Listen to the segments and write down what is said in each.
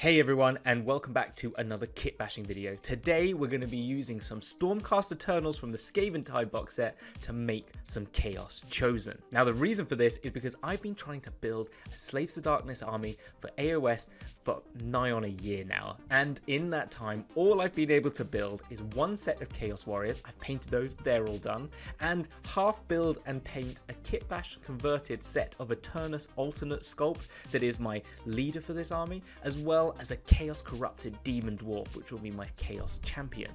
Hey everyone, and welcome back to another kit bashing video. Today we're going to be using some Stormcast Eternals from the Skaven box set to make some Chaos Chosen. Now the reason for this is because I've been trying to build a Slaves to Darkness army for AOS for nigh on a year now, and in that time all I've been able to build is one set of Chaos Warriors. I've painted those, they're all done, and half build and paint a Kitbash converted set of Eternus alternate sculpt that is my leader for this army, as well as a Chaos Corrupted Demon Dwarf, which will be my Chaos Champion.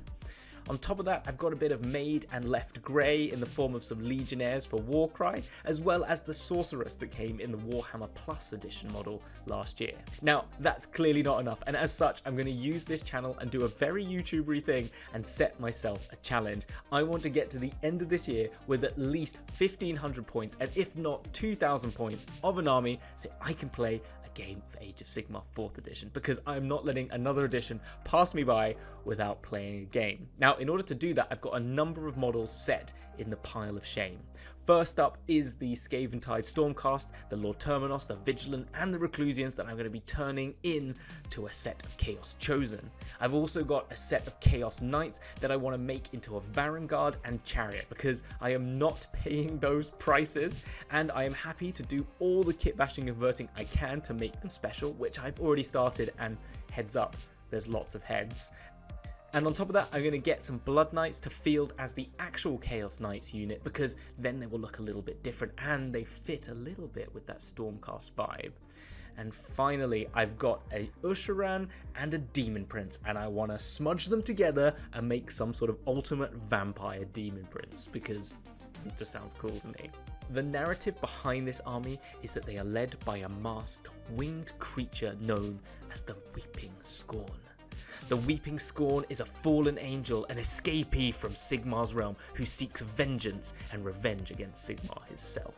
On top of that, I've got a bit of made and left grey in the form of some Legionnaires for Warcry, as well as the Sorceress that came in the Warhammer Plus edition model last year. Now, that's clearly not enough, and as such, I'm going to use this channel and do a very YouTubery thing and set myself a challenge. I want to get to the end of this year with at least 1,500 points, and if not 2,000 points of an army, so I can play game of Age of Sigmar 4th edition, because I'm not letting another edition pass me by without playing a game. Now, in order to do that, I've got a number of models set in the pile of shame. First up is the Skaven Stormcast, the Lord Terminos, the Vigilant, and the Reclusians that I'm going to be turning into a set of Chaos Chosen. I've also got a set of Chaos Knights that I want to make into a Varangard and Chariot, because I am not paying those prices, and I am happy to do all the kit bashing and converting I can to make them special, which I've already started, and heads up, there's lots of heads. And on top of that, I'm going to get some Blood Knights to field as the actual Chaos Knights unit, because then they will look a little bit different and they fit a little bit with that Stormcast vibe. And finally, I've got a Usharan and a Demon Prince, and I want to smudge them together and make some sort of ultimate vampire Demon Prince, because it just sounds cool to me. The narrative behind this army is that they are led by a masked winged creature known as the Weeping Scorn. The Weeping Scorn is a fallen angel, an escapee from Sigmar's realm who seeks vengeance and revenge against Sigmar himself.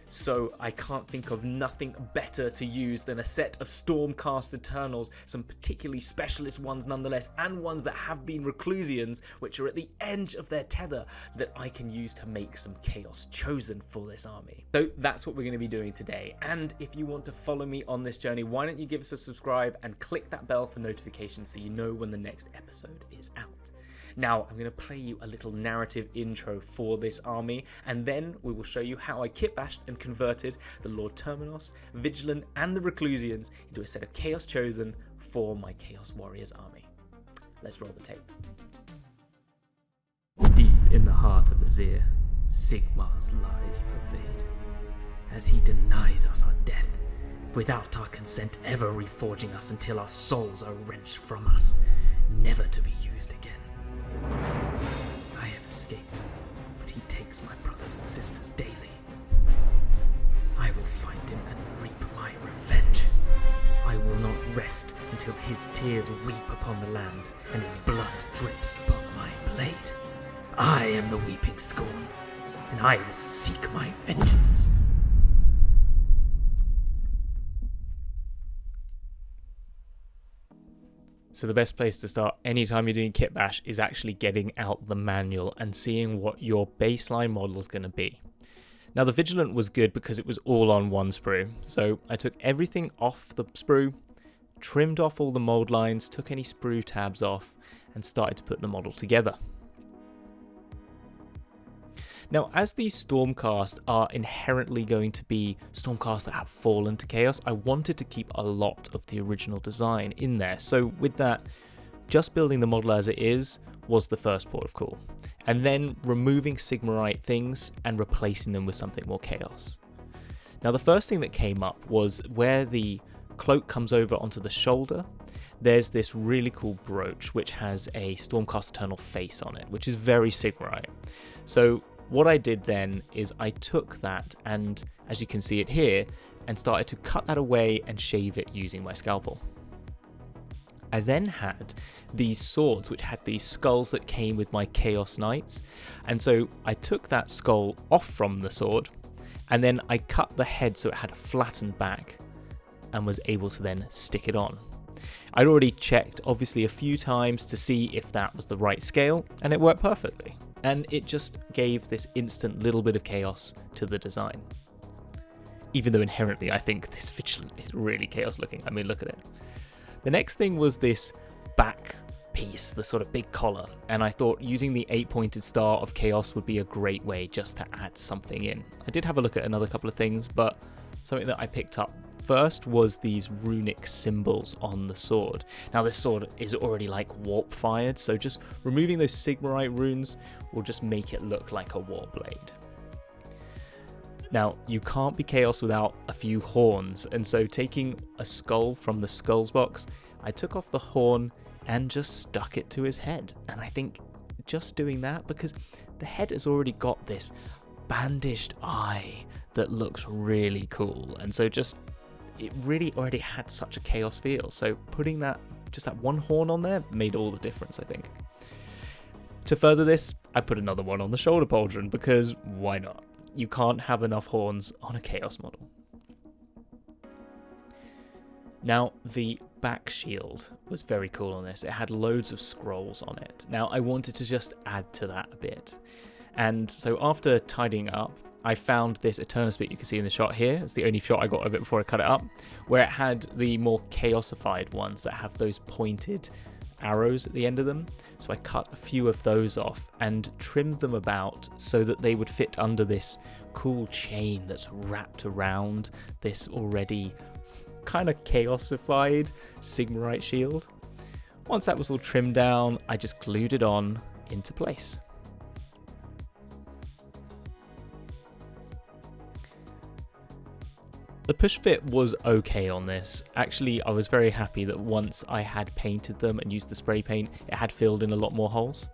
So I can't think of nothing better to use than a set of Stormcast Eternals, some particularly specialist ones nonetheless, and ones that have been Reclusians, which are at the edge of their tether, that I can use to make some Chaos Chosen for this army. So that's what we're going to be doing today, and if you want to follow me on this journey, why don't you give us a subscribe and click that bell for notifications so you know when the next episode is out. Now, I'm going to play you a little narrative intro for this army, and then we will show you how I kitbashed and converted the Lord Terminos, Vigilant, and the Reclusians into a set of Chaos Chosen for my Chaos Warriors army. Let's roll the tape. Deep in the heart of Azir, Sigmar's lies pervade, as he denies us our death, without our consent ever reforging us until our souls are wrenched from us, never to be used again. I have escaped, but he takes my brothers and sisters daily. I will find him and reap my revenge. I will not rest until his tears weep upon the land and his blood drips upon my blade. I am the Weeping Scorn, and I will seek my vengeance. So the best place to start anytime you're doing kit bash is actually getting out the manual and seeing what your baseline model is going to be. Now the Vigilant was good because it was all on one sprue. So I took everything off the sprue, trimmed off all the mold lines, took any sprue tabs off, and started to put the model together. Now, as these Stormcast are inherently going to be Stormcast that have fallen to chaos, I wanted to keep a lot of the original design in there. So with that, just building the model as it is was the first port of call. And then removing Sigmarite things and replacing them with something more chaos. Now, the first thing that came up was where the cloak comes over onto the shoulder, there's this really cool brooch which has a Stormcast Eternal face on it, which is very Sigmarite. So what I did then is I took that and, as you can see it here, and started to cut that away and shave it using my scalpel. I then had these swords which had these skulls that came with my Chaos Knights, and so I took that skull off from the sword and then I cut the head so it had a flattened back and was able to then stick it on. I'd already checked obviously a few times to see if that was the right scale, and it worked perfectly. And it just gave this instant little bit of chaos to the design. Even though inherently I think this Vigilant is really chaos looking. I mean, look at it. The next thing was this back piece, the sort of big collar, and I thought using the 8-pointed star of chaos would be a great way just to add something in. I did have a look at another couple of things, but something that I picked up first was these runic symbols on the sword. Now this sword is already like warp fired, so just removing those Sigmarite runes will just make it look like a war blade. Now you can't be chaos without a few horns, and so taking a skull from the skulls box, I took off the horn and just stuck it to his head. And I think just doing that, because the head has already got this bandaged eye that looks really cool, and so just it really already had such a chaos feel, so putting that just that one horn on there made all the difference, I think. To further this, I put another one on the shoulder pauldron, because why not? You can't have enough horns on a chaos model. Now, the back shield was very cool on this. It had loads of scrolls on it. Now, I wanted to just add to that a bit. And so after tidying up, I found this Eternus bit you can see in the shot here. It's the only shot I got of it before I cut it up, where it had the more chaosified ones that have those pointed arrows at the end of them. So I cut a few of those off and trimmed them about so that they would fit under this cool chain that's wrapped around this already kind of chaosified Sigmarite shield. Once that was all trimmed down, I just glued it on into place. The push fit was okay on this. Actually, I was very happy that once I had painted them and used the spray paint, it had filled in a lot more holes.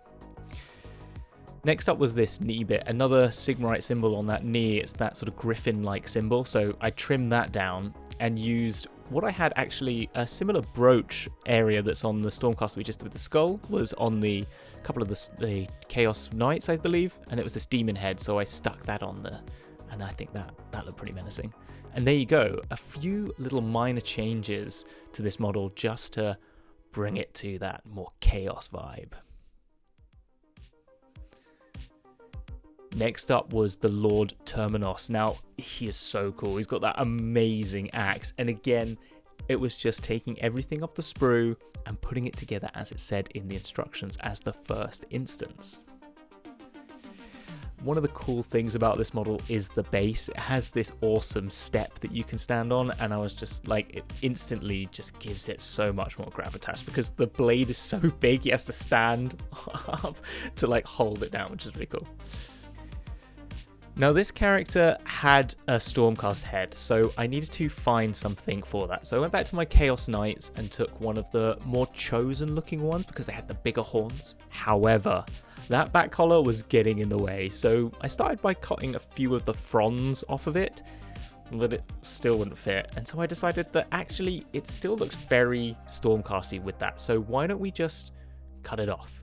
Next up was this knee bit, another Sigmarite symbol on that knee. It's that sort of griffin-like symbol, so I trimmed that down and used what I had actually a similar brooch area that's on the Stormcast we just did with the skull, was on the couple of the Chaos Knights, I believe, and it was this demon head, so I stuck that on there, and I think that looked pretty menacing. And there you go, a few little minor changes to this model just to bring it to that more chaos vibe. Next up was the Lord Terminos. Now, he is so cool. He's got that amazing axe. And again, it was just taking everything off the sprue and putting it together as it said in the instructions as the first instance. One of the cool things about this model is the base. It has this awesome step that you can stand on, and I was just like, it instantly just gives it so much more gravitas because the blade is so big, he has to stand up to like hold it down, which is really cool. Now this character had a Stormcast head, so I needed to find something for that. So I went back to my Chaos Knights and took one of the more chosen looking ones because they had the bigger horns. However, that back collar was getting in the way, so I started by cutting a few of the fronds off of it, but it still wouldn't fit. And so I decided that actually it still looks very Stormcasty with that, so why don't we just cut it off?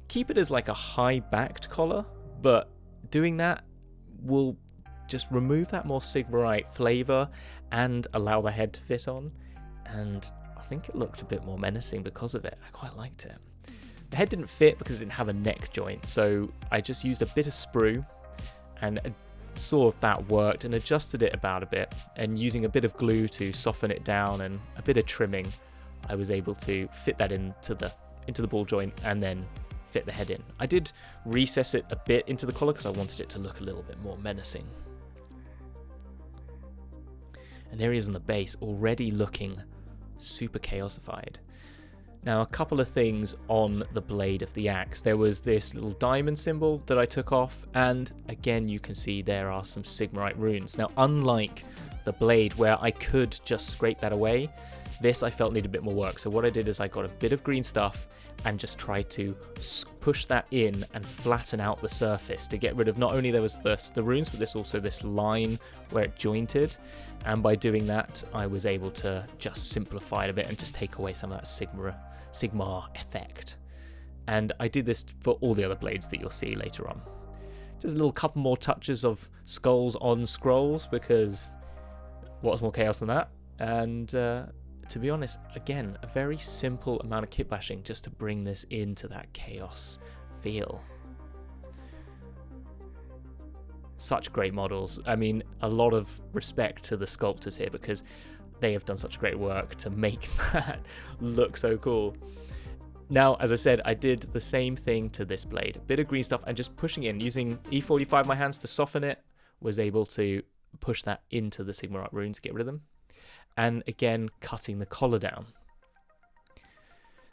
Keep it as like a high-backed collar, but doing that will just remove that more Sigmarite flavour and allow the head to fit on, and I think it looked a bit more menacing because of it. I quite liked it. The head didn't fit because it didn't have a neck joint, so I just used a bit of sprue and saw if that worked and adjusted it about a bit, and using a bit of glue to soften it down and a bit of trimming, I was able to fit that into the ball joint and then fit the head in. I did recess it a bit into the collar because I wanted it to look a little bit more menacing. And there he is on the base, already looking super chaosified. Now, a couple of things on the blade of the axe. There was this little diamond symbol that I took off, and again you can see there are some Sigmarite runes. Now, unlike the blade where I could just scrape that away, this I felt needed a bit more work. So what I did is I got a bit of green stuff and just tried to push that in and flatten out the surface to get rid of, not only there was the runes, but there's also this line where it jointed. And by doing that, I was able to just simplify it a bit and just take away some of that Sigmar effect. And I did this for all the other blades that you'll see later on. Just a little couple more touches of skulls on scrolls, because what's more chaos than that? And to be honest, again, a very simple amount of kit bashing just to bring this into that chaos feel. Such great models. I mean, a lot of respect to the sculptors here, because they have done such great work to make that look so cool. Now, as I said, I did the same thing to this blade. A bit of green stuff and just pushing in, using E45 my hands to soften it, was able to push that into the Sigmar art rune to get rid of them. And again, cutting the collar down.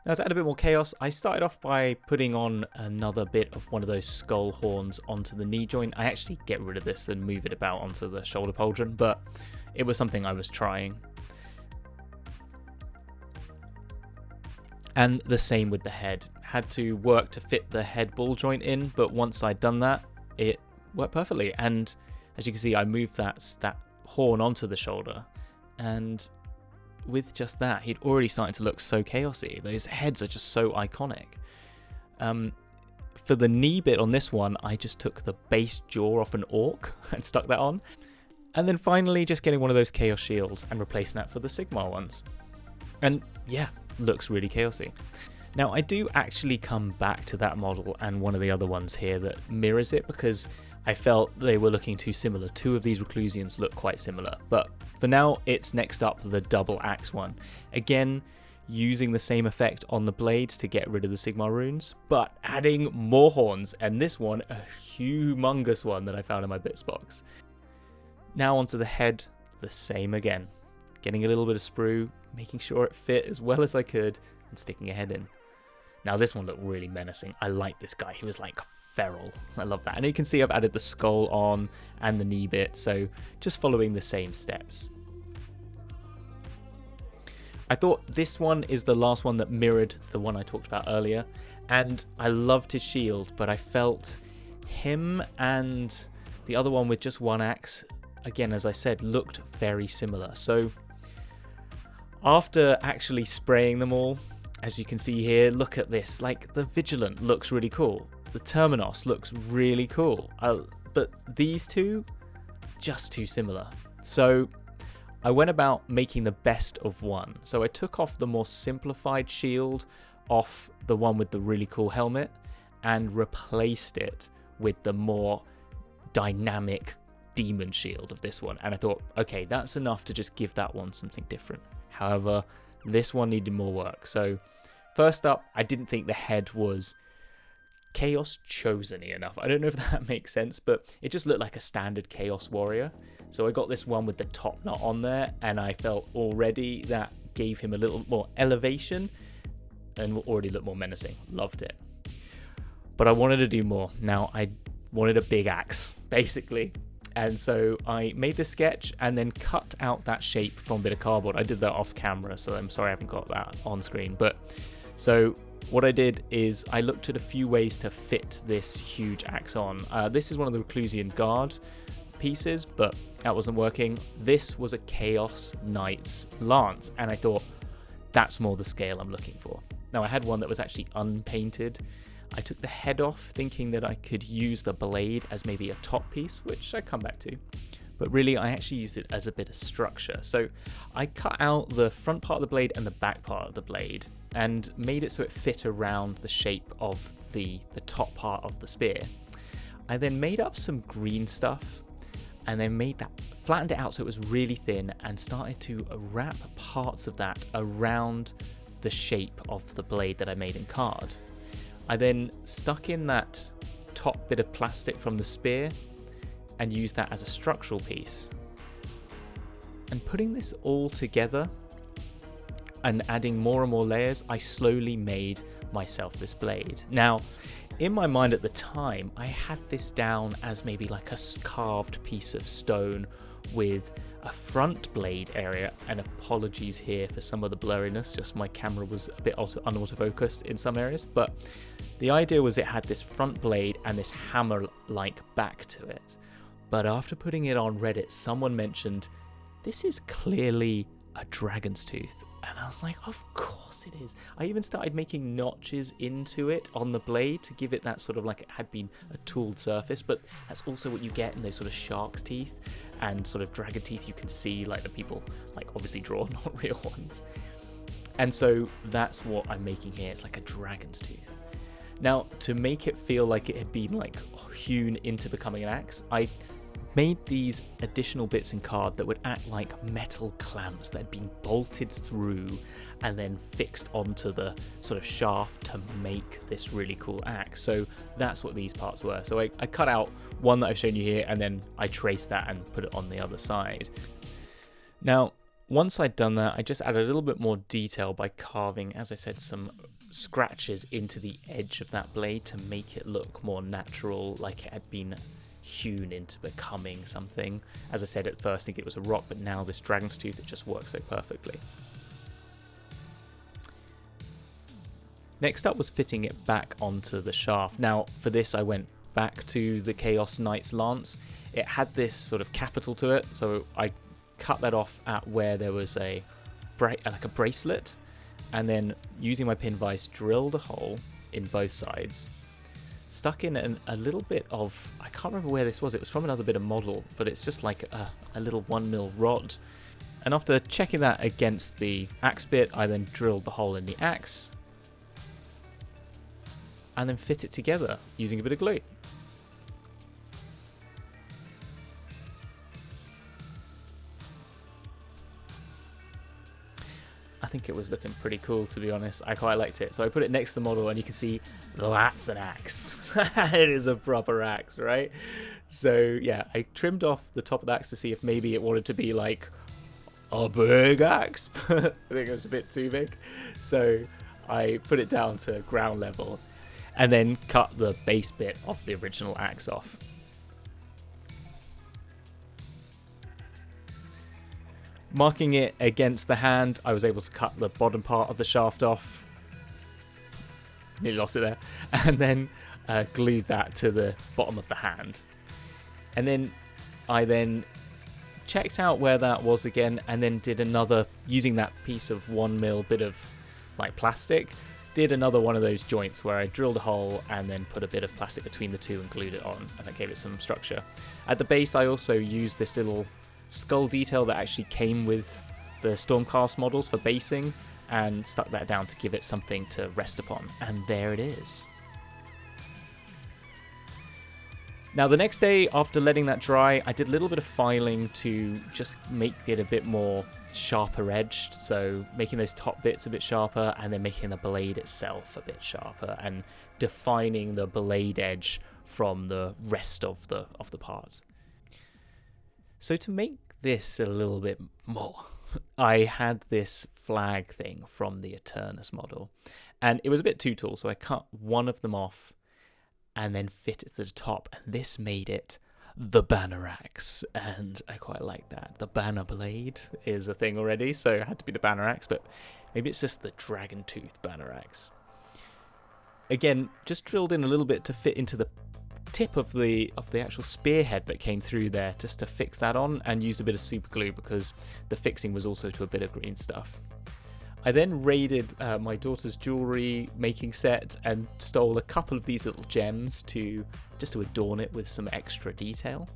Now, to add a bit more chaos, I started off by putting on another bit of one of those skull horns onto the knee joint. I actually get rid of this and move it about onto the shoulder pauldron, but it was something I was trying. And the same with the head. Had to work to fit the head ball joint in, but once I'd done that, it worked perfectly. And as you can see, I moved that horn onto the shoulder, and with just that, he'd already started to look so chaosy. Those heads are just so iconic. For the knee bit on this one, I just took the base jaw off an orc and stuck that on. And then finally just getting one of those chaos shields and replacing that for the Sigmar ones. And yeah, looks really chaosy. Now, I do actually come back to that model and one of the other ones here that mirrors it, because I felt they were looking too similar. Two of these Reclusians look quite similar, but for now it's next up the double axe one. Again, using the same effect on the blades to get rid of the Sigmar runes, but adding more horns, and this one, a humongous one that I found in my bits box. Now onto the head, the same again. Getting a little bit of sprue, making sure it fit as well as I could, and sticking a head in. Now this one looked really menacing. I like this guy. He was like feral. I love that. And you can see I've added the skull on and the knee bit, so just following the same steps. I thought this one is the last one that mirrored the one I talked about earlier, and I loved his shield, but I felt him and the other one with just one axe, again, as I said, looked very similar. So after actually spraying them all, as you can see here, look at this, like the Vigilant looks really cool. The Terminos looks really cool, but these two, just too similar. So I went about making the best of one. So I took off the more simplified shield off the one with the really cool helmet and replaced it with the more dynamic demon shield of this one. And I thought, okay, that's enough to just give that one something different. However, this one needed more work. So first up, I didn't think the head was Chaos Chosen-y enough. I don't know if that makes sense, but it just looked like a standard Chaos Warrior. So I got this one with the top knot on there, and I felt already that gave him a little more elevation and already looked more menacing. Loved it. But I wanted to do more. Now, I wanted a big axe, basically. And so I made this sketch and then cut out that shape from a bit of cardboard. I did that off camera, so I'm sorry I haven't got that on screen. But so what I did is I looked at a few ways to fit this huge axe on. This is one of the Reclusian Guard pieces, but that wasn't working. This was a Chaos Knight's Lance, and I thought that's more the scale I'm looking for. Now, I had one that was actually unpainted. I took the head off thinking that I could use the blade as maybe a top piece, which I come back to. But really, I actually used it as a bit of structure. So I cut out the front part of the blade and the back part of the blade and made it so it fit around the shape of the top part of the spear. I then made up some green stuff and then flattened it out so it was really thin and started to wrap parts of that around the shape of the blade that I made in card. I then stuck in that top bit of plastic from the spear and used that as a structural piece. And putting this all together and adding more and more layers, I slowly made myself this blade. Now, in my mind at the time, I had this down as maybe like a carved piece of stone with a front blade area, and apologies here for some of the blurriness, just my camera was a bit unautofocused in some areas, but the idea was it had this front blade and this hammer-like back to it. But after putting it on Reddit, someone mentioned, this is clearly a dragon's tooth. And I was like, of course it is. I even started making notches into it on the blade to give it that sort of like it had been a tooled surface, but that's also what you get in those sort of shark's teeth and sort of dragon teeth you can see, like the people like obviously draw, not real ones. And so that's what I'm making here. It's like a dragon's tooth. Now, to make it feel like it had been like hewn into becoming an axe, I made these additional bits in card that would act like metal clamps that had been bolted through and then fixed onto the sort of shaft to make this really cool axe. So that's what these parts were. So I cut out one that I've shown you here, and then I traced that and put it on the other side. Now, once I'd done that, I just added a little bit more detail by carving, as I said, some scratches into the edge of that blade to make it look more natural, like it had been hewn into becoming something. As I said, at first I think it was a rock, but now this dragon's tooth, it just works so perfectly. Next up was fitting it back onto the shaft. Now for this I went back to the Chaos Knight's lance. It had this sort of capital to it, so I cut that off at where there was a bracelet, and then using my pin vise drilled a hole in both sides, stuck in a little bit of, I can't remember where this was, it was from another bit of model, but it's just like a little 1mm rod. And after checking that against the axe bit, I then drilled the hole in the axe and then fit it together using a bit of glue. I think it was looking pretty cool, to be honest. I quite liked it. So I put it next to the model and you can see that's an axe. It is a proper axe, right? So yeah, I trimmed off the top of the axe to see if maybe it wanted to be like a big axe, but I think it was a bit too big. So I put it down to ground level and then cut the base bit of the original axe off. Marking it against the hand, I was able to cut the bottom part of the shaft off. Nearly lost it there. And then glued that to the bottom of the hand. And then I checked out where that was again, and then did another, using that piece of 1mm bit of like plastic, did another one of those joints where I drilled a hole and then put a bit of plastic between the two and glued it on, and that gave it some structure. At the base I also used this little skull detail that actually came with the Stormcast models for basing, and stuck that down to give it something to rest upon, and there it is. Now the next day, after letting that dry, I did a little bit of filing to just make it a bit more sharper edged, so making those top bits a bit sharper, and then making the blade itself a bit sharper, and defining the blade edge from the rest of the parts. So to make this a little bit more, I had this flag thing from the Eternus model, and it was a bit too tall, so I cut one of them off and then fit it to the top, and this made it the banner axe, and I quite like that. The banner blade is a thing already, so it had to be the banner axe, but maybe it's just the dragon tooth banner axe. Again, just drilled in a little bit to fit into the tip of the actual spearhead that came through there, just to fix that on, and used a bit of super glue because the fixing was also to a bit of green stuff. I then raided my daughter's jewelry making set and stole a couple of these little gems just to adorn it with some extra detail.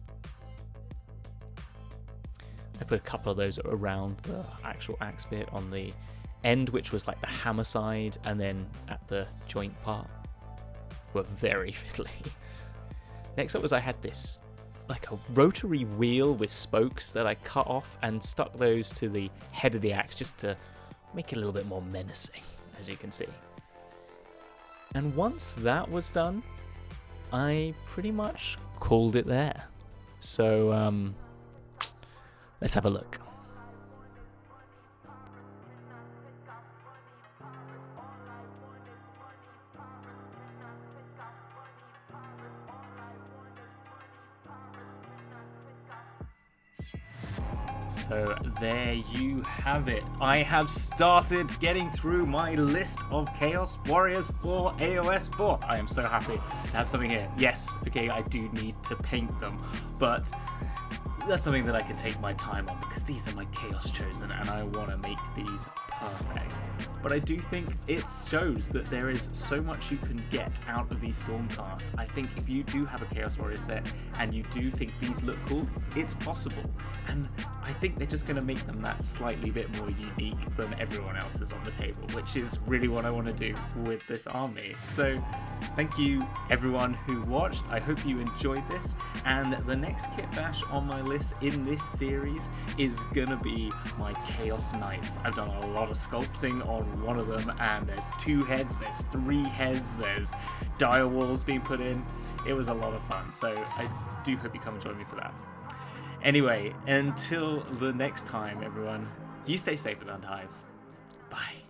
I put a couple of those around the actual axe bit on the end, which was like the hammer side, and then at the joint part. Were very fiddly. Next up was I had this like a rotary wheel with spokes that I cut off and stuck those to the head of the axe just to make it a little bit more menacing, as you can see. And once that was done, I pretty much called it there. So let's have a look. So there you have it. I have started getting through my list of Chaos Warriors for AOS 4th. I am so happy to have something here. Yes, okay, I do need to paint them, but that's something that I can take my time on because these are my Chaos Chosen and I want to make these perfect. But I do think it shows that there is so much you can get out of these Stormcasts. I think if you do have a Chaos Warrior set and you do think these look cool, it's possible. And I think they're just going to make them that slightly bit more unique than everyone else's on the table, which is really what I want to do with this army. So thank you everyone who watched. I hope you enjoyed this, and the next Kitbash on my list in this series is gonna be my Chaos Knights. I've done a lot of sculpting on one of them, and there's 2 heads, there's 3 heads, there's dire walls being put in. It was a lot of fun, so I do hope you come and join me for that. Anyway, until the next time, everyone, you stay safe and unhive. Bye.